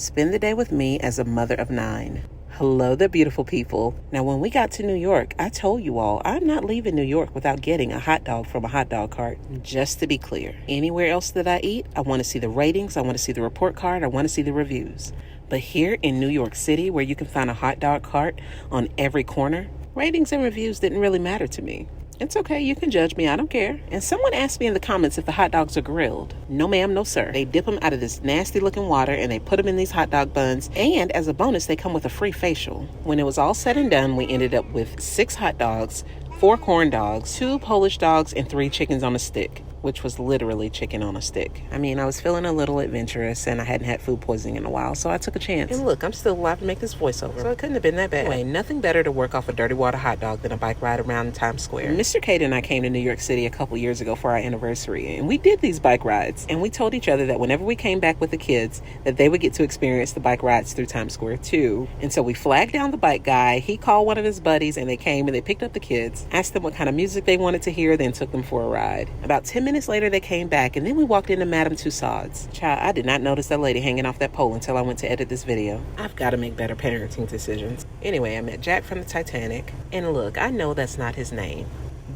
Spend the day with me as a mother of 9. Hello there, beautiful people. Now, when we got to New York, I told you all I'm not leaving New York without getting a hot dog from a hot dog cart. Just to be clear, anywhere else that I eat, I want to see the ratings, I want to see the report card, I want to see the reviews. But here in New York City, where you can find a hot dog cart on every corner, ratings and reviews didn't really matter to me. It's okay, you can judge me, I don't care. And someone asked me in the comments if the hot dogs are grilled. No ma'am, no sir. They dip them out of this nasty looking water and they put them in these hot dog buns. And as a bonus, they come with a free facial. When it was all said and done, we ended up with 6 hot dogs, 4 corn dogs, 2 Polish dogs, and 3 chickens on a stick, which was literally chicken on a stick. I mean, I was feeling a little adventurous and I hadn't had food poisoning in a while, so I took a chance. And look, I'm still alive to make this voiceover, so it couldn't have been that bad. Anyway, nothing better to work off a dirty water hot dog than a bike ride around Times Square. Mr. Kate and I came to New York City a couple years ago for our anniversary, and we did these bike rides. And we told each other that whenever we came back with the kids, that they would get to experience the bike rides through Times Square too. And so we flagged down the bike guy, he called one of his buddies, and they came and they picked up the kids, asked them what kind of music they wanted to hear, then took them for a ride. About 10 minutes later, they came back, and then we walked into Madame Tussauds. Child, I did not notice that lady hanging off that pole until I went to edit this video. I've got to make better parenting decisions. Anyway, I met Jack from the Titanic, and look, I know that's not his name,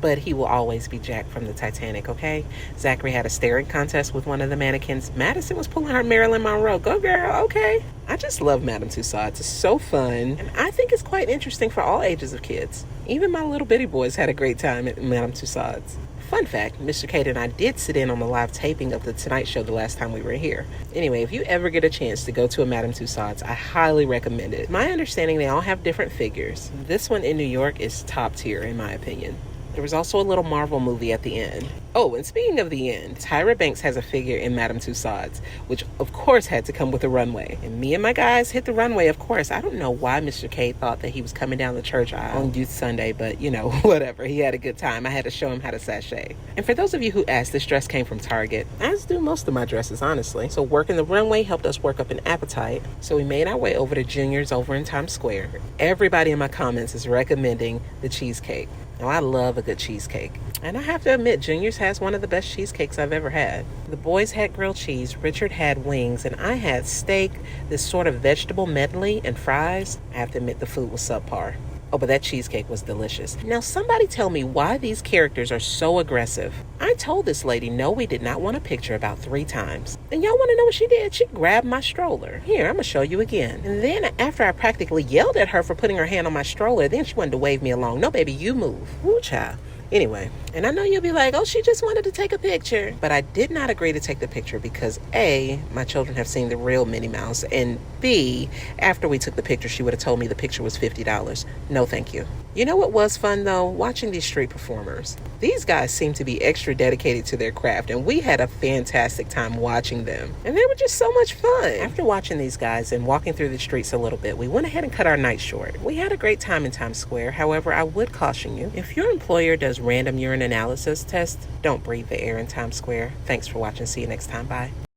but he will always be Jack from the Titanic, okay? Zachary had a staring contest with one of the mannequins. Madison was pulling her Marilyn Monroe. Go girl, okay? I just love Madame Tussauds. It's so fun, and I think it's quite interesting for all ages of kids. Even my little bitty boys had a great time at Madame Tussauds. Fun fact, Mr. Kate and I did sit in on the live taping of The Tonight Show the last time we were here. Anyway, if you ever get a chance to go to a Madame Tussauds, I highly recommend it. My understanding, they all have different figures. This one in New York is top tier, in my opinion. There was also a little Marvel movie at the end. Oh, and speaking of the end, Tyra Banks has a figure in Madame Tussauds, which of course had to come with a runway. And me and my guys hit the runway, of course. I don't know why Mr. K thought that he was coming down the church aisle on Youth Sunday, but you know, whatever. He had a good time. I had to show him how to sashay. And for those of you who asked, this dress came from Target, as do most of my dresses, honestly. So working the runway helped us work up an appetite. So we made our way over to Junior's over in Times Square. Everybody in my comments is recommending the cheesecake. Now, I love a good cheesecake. And I have to admit, Junior's has one of the best cheesecakes I've ever had. The boys had grilled cheese, Richard had wings, and I had steak, this sort of vegetable medley, and fries. I have to admit, the food was subpar. Oh, but that cheesecake was delicious. Now, somebody tell me why these characters are so aggressive. I told this lady, no, we did not want a picture about 3 times. And y'all want to know what she did? She grabbed my stroller. Here, I'm going to show you again. And then after I practically yelled at her for putting her hand on my stroller, then she wanted to wave me along. No, baby, you move. Woo, child. Anyway, and I know you'll be like, oh, she just wanted to take a picture. But I did not agree to take the picture because A, my children have seen the real Minnie Mouse, and B, after we took the picture, she would have told me the picture was $50. No, thank you. You know what was fun, though? Watching these street performers. These guys seem to be extra dedicated to their craft, and we had a fantastic time watching them. And they were just so much fun. After watching these guys and walking through the streets a little bit, we went ahead and cut our night short. We had a great time in Times Square. However, I would caution you, if your employer does random urine analysis tests, don't breathe the air in Times Square. Thanks for watching. See you next time. Bye.